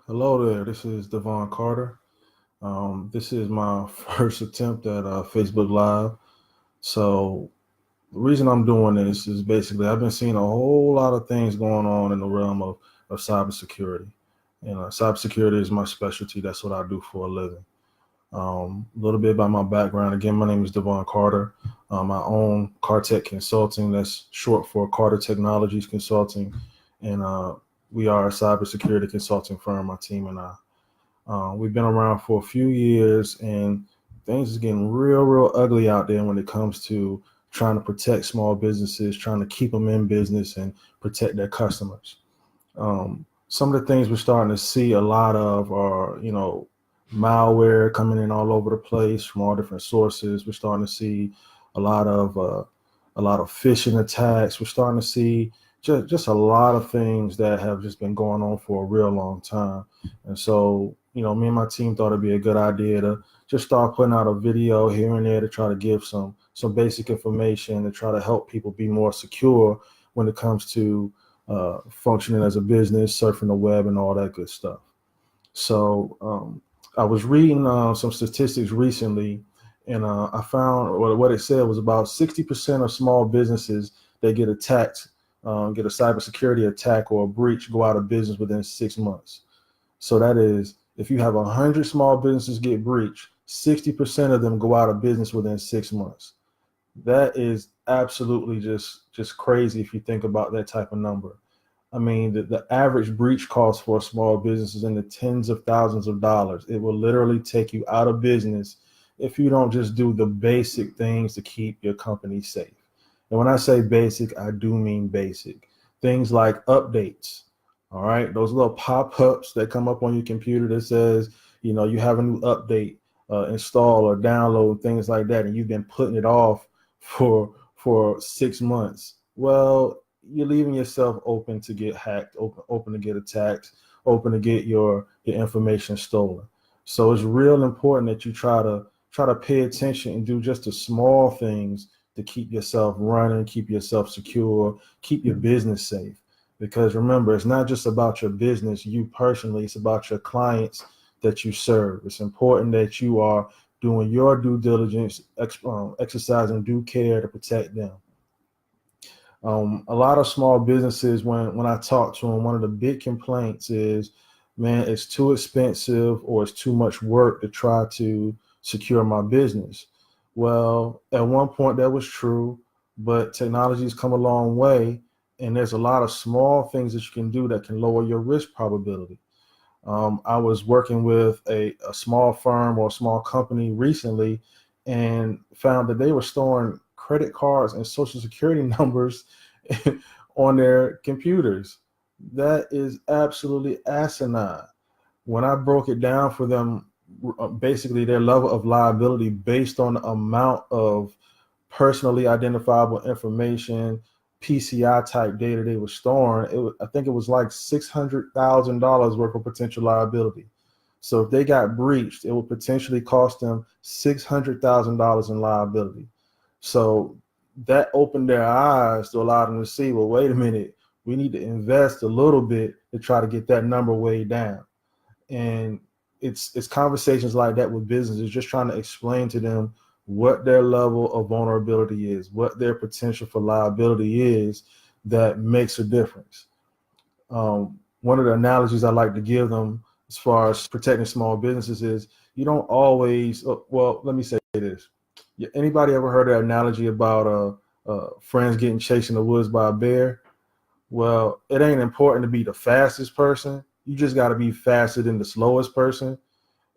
Hello there, this is Devon Carter. This is my first attempt at Facebook Live. So the reason I'm doing this is basically I've been seeing a whole lot of things going on in the realm of cybersecurity. And cybersecurity is my specialty. That's what I do for a living. A little bit about my background. Again, my name is Devon Carter. I own CarTek Consulting. That's short for Carter Technologies Consulting. And we are a cybersecurity consulting firm, my team and I. We've been around for a few years, and things is getting real ugly out there when it comes to trying to protect small businesses, trying to keep them in business and protect their customers. Some of the things we're starting to see a lot of are, malware coming in all over the place from all different sources. We're starting to see a lot of uh, a lot of phishing attacks. We're starting to see just a lot of things that have just been going on for a real long time. And so, me and my team thought it'd be a good idea to just start putting out a video here and there to try to give some basic information to try to help people be more secure when it comes to functioning as a business, surfing the web, and all that good stuff. So I was reading some statistics recently, and I found what it said was about 60% of small businesses that get attacked, get a cybersecurity attack or a breach, go out of business within 6 months. So that is, if you have 100 small businesses get breached, 60% of them go out of business within 6 months. That is absolutely just crazy if you think about that type of number. I mean, the average breach cost for a small business is in the tens of thousands of dollars. It will literally take you out of business if you don't just do the basic things to keep your company safe. And when I say basic, I do mean basic. Things like updates. All right, those little pop-ups that come up on your computer that says, you have a new update install or download, things like that, and you've been putting it off for 6 months. Well, you're leaving yourself open to get hacked, open to get attacked, open to get your information stolen. So it's real important that you try to pay attention and do just the small things to keep yourself running, keep yourself secure, keep your business safe. Because remember, it's not just about your business, you personally, it's about your clients that you serve. It's important that you are doing your due diligence, exercising due care to protect them. A lot of small businesses, when I talk to them, one of the big complaints is, man, it's too expensive or it's too much work to try to secure my business. Well, at one point that was true, but technology's come a long way, and there's a lot of small things that you can do that can lower your risk probability. I was working with a small firm or a small company recently and found that they were storing credit cards and social security numbers on their computers. That is absolutely asinine. When I broke it down for them, basically their level of liability based on the amount of personally identifiable information, PCI type data they were storing, I think it was like $600,000 worth of potential liability. So if they got breached, it would potentially cost them $600,000 in liability. So that opened their eyes to allow them to see, well, wait a minute, we need to invest a little bit to try to get that number way down. And it's conversations like that with businesses, just trying to explain to them what their level of vulnerability is, what their potential for liability is, that makes a difference. One of the analogies I like to give them as far as protecting small businesses is, you don't always, well, let me say this. Anybody ever heard that analogy about friends getting chased in the woods by a bear? Well, it ain't important to be the fastest person. You just got to be faster than the slowest person.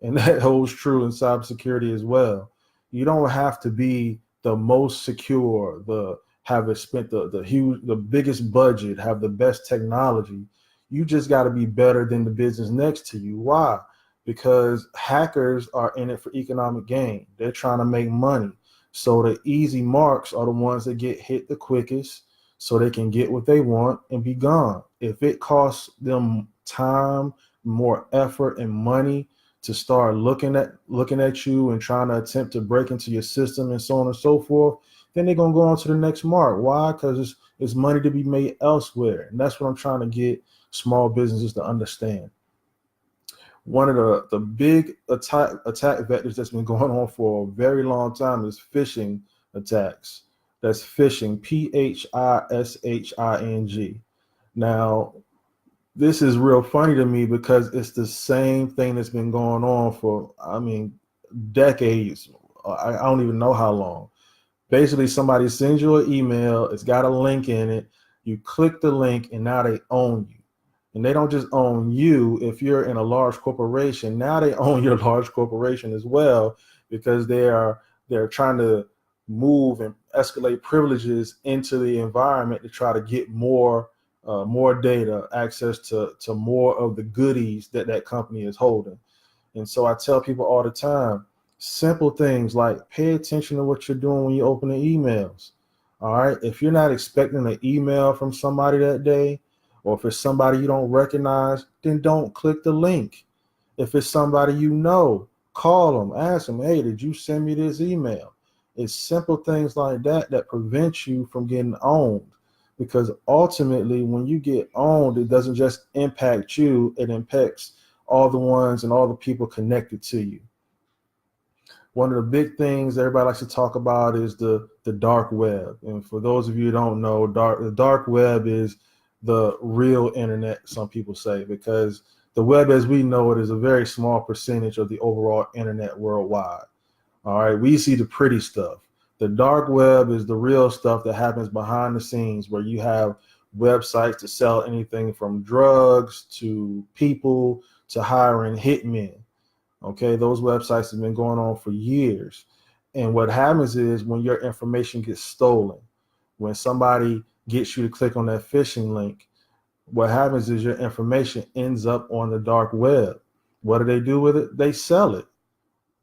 And that holds true in cybersecurity as well. You don't have to be the most secure, the have spent the biggest budget, have the best technology. You just got to be better than the business next to you. Why? Because hackers are in it for economic gain. They're trying to make money. So the easy marks are the ones that get hit the quickest, so they can get what they want and be gone. If it costs them time, more effort, and money to start looking at you and trying to attempt to break into your system and so on and so forth, then they're gonna go on to the next mark. Why? Because it's money to be made elsewhere, and that's what I'm trying to get small businesses to understand. One of the big attack vectors that's been going on for a very long time is phishing attacks. That's phishing, phishing. Now, this is real funny to me because it's the same thing that's been going on for, I mean, decades. I don't even know how long. Basically, somebody sends you an email, it's got a link in it, you click the link, and now they own you. And they don't just own you. If you're in a large corporation, now they own your large corporation as well, because they're trying to move and escalate privileges into the environment to try to get more data, access to more of the goodies that company is holding. And so I tell people all the time, simple things like pay attention to what you're doing when you open the emails. All right. If you're not expecting an email from somebody that day, or if it's somebody you don't recognize, then don't click the link. If it's somebody you know, call them, ask them, hey, did you send me this email? It's simple things like that that prevent you from getting owned. Because ultimately, when you get owned, it doesn't just impact you, it impacts all the ones and all the people connected to you. One of the big things everybody likes to talk about is the dark web. And for those of you who don't know, the dark web is the real internet, some people say, because the web as we know it is a very small percentage of the overall internet worldwide. All right, we see the pretty stuff. The dark web is the real stuff that happens behind the scenes, where you have websites to sell anything from drugs to people to hiring hitmen. Okay, those websites have been going on for years. And what happens is when your information gets stolen, when somebody gets you to click on that phishing link, what happens is your information ends up on the dark web. What do they do with it? They sell it.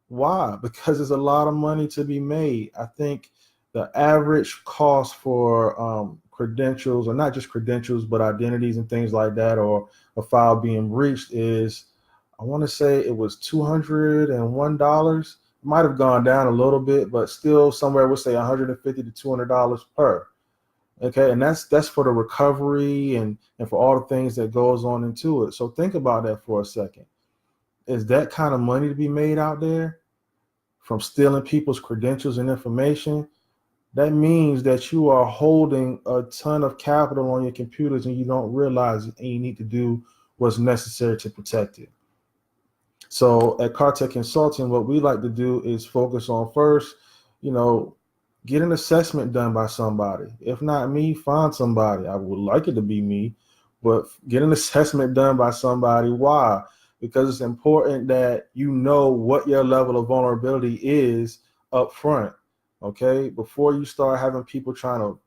Why? Because there's a lot of money to be made. I think the average cost for credentials, or not just credentials, but identities and things like that, or a file being breached is, I want to say it was $201. Might have gone down a little bit, but still somewhere we'll say $150 to $200 per. Okay, and that's for the recovery and for all the things that goes on into it. So think about that for a second. Is that kind of money to be made out there from stealing people's credentials and information? That means that you are holding a ton of capital on your computers and you don't realize it, and you need to do what's necessary to protect it. So at CarTek Consulting, what we like to do is focus on first, get an assessment done by somebody. If not me, find somebody. I would like it to be me, but get an assessment done by somebody. Why? Because it's important that you know what your level of vulnerability is up front. Okay, before you start having people trying to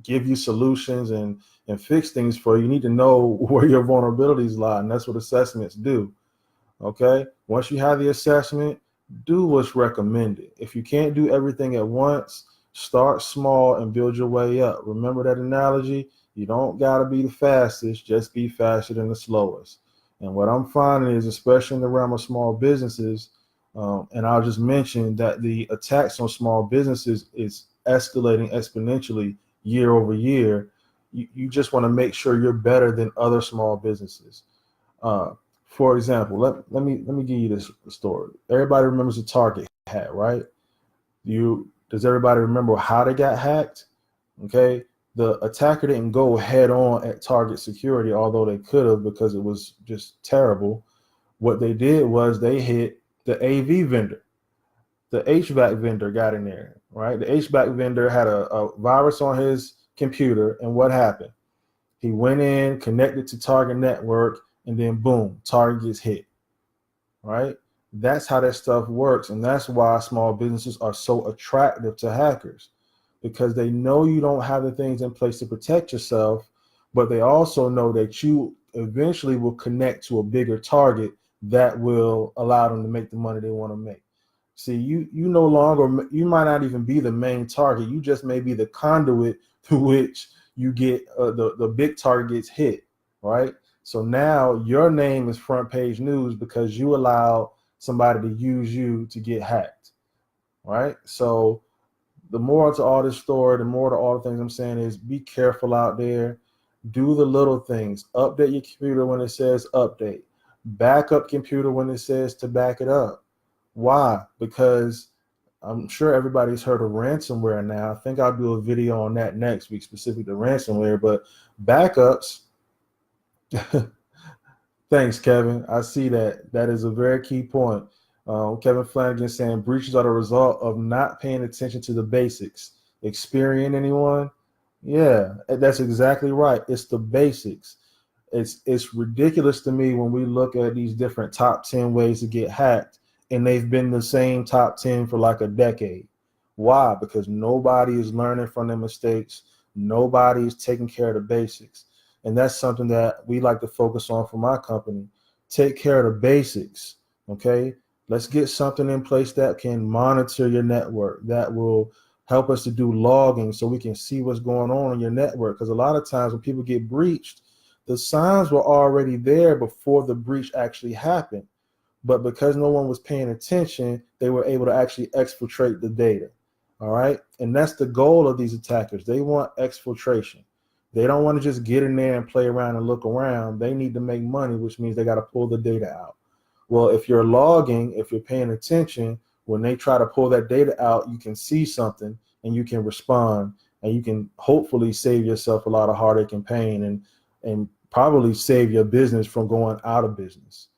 give you solutions and fix things for you, you need to know where your vulnerabilities lie, and that's what assessments do. Okay, once you have the assessment, do what's recommended. If you can't do everything at once, start small and build your way up. Remember that analogy? You don't got to be the fastest, just be faster than the slowest. And what I'm finding is, especially in the realm of small businesses, and I'll just mention that the attacks on small businesses is escalating exponentially year over year. You just want to make sure you're better than other small businesses. For example, let me give you this story. Everybody remembers the Target hack, right? Does everybody remember how they got hacked? Okay, the attacker didn't go head on at Target security, although they could have, because it was just terrible. What they did was they hit the AV vendor. The HVAC vendor got in there, right? The HVAC vendor had a virus on his computer, and what happened? He went in, connected to Target network, and then boom, Target gets hit, right? That's how that stuff works. And that's why small businesses are so attractive to hackers, because they know you don't have the things in place to protect yourself, but they also know that you eventually will connect to a bigger target that will allow them to make the money they want to make. See, you no longer, you might not even be the main target. You just may be the conduit through which you get the big target gets hit, right? So now your name is front page news because you allowed somebody to use you to get hacked, right? So the moral to all this story, the moral to all the things I'm saying is, be careful out there. Do the little things. Update your computer when it says update. Back up computer when it says to back it up. Why? Because I'm sure everybody's heard of ransomware now. I think I'll do a video on that next week specific to ransomware, but backups. Thanks, Kevin. I see that. That is a very key point. Kevin Flanagan saying breaches are the result of not paying attention to the basics. Experience anyone? Yeah, that's exactly right. It's the basics. It's ridiculous to me when we look at these different top 10 ways to get hacked, and they've been the same top 10 for like a decade. Why? Because nobody is learning from their mistakes. Nobody is taking care of the basics. And that's something that we like to focus on for my company. Take care of the basics. Okay. Let's get something in place that can monitor your network, that will help us to do logging so we can see what's going on in your network. Because a lot of times when people get breached, the signs were already there before the breach actually happened. But because no one was paying attention, they were able to actually exfiltrate the data. All right. And that's the goal of these attackers. They want exfiltration. They don't want to just get in there and play around and look around. They need to make money, which means they got to pull the data out. Well, if you're logging, if you're paying attention, when they try to pull that data out, you can see something and you can respond, and you can hopefully save yourself a lot of heartache and pain, and probably save your business from going out of business.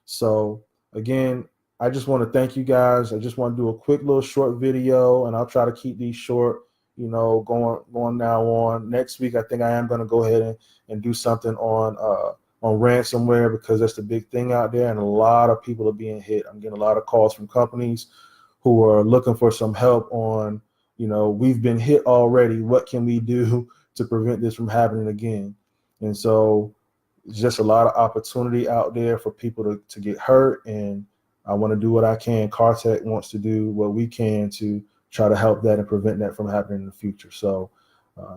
So again, I just want to thank you guys. I just want to do a quick little short video, and I'll try to keep these short, going now on. Next week, I think I am going to go ahead and do something on ransomware, because that's the big thing out there, and a lot of people are being hit. I'm getting a lot of calls from companies who are looking for some help on, we've been hit already. What can we do to prevent this from happening again? And so it's just a lot of opportunity out there for people to get hurt, and I want to do what I can. CarTek wants to do what we can to try to help that and prevent that from happening in the future. So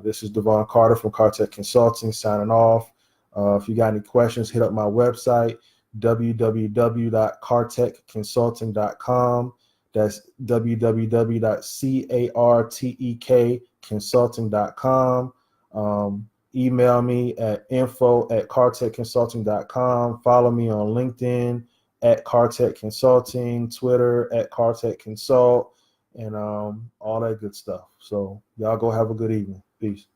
this is Devon Carter from CarTek Consulting signing off. If you got any questions, hit up my website, www.cartekconsulting.com. That's www.cartekconsulting.com. Email me at info@cartekconsulting.com. Follow me on LinkedIn at CarTek Consulting, Twitter at CarTek Consult, and all that good stuff. So y'all go have a good evening. Peace.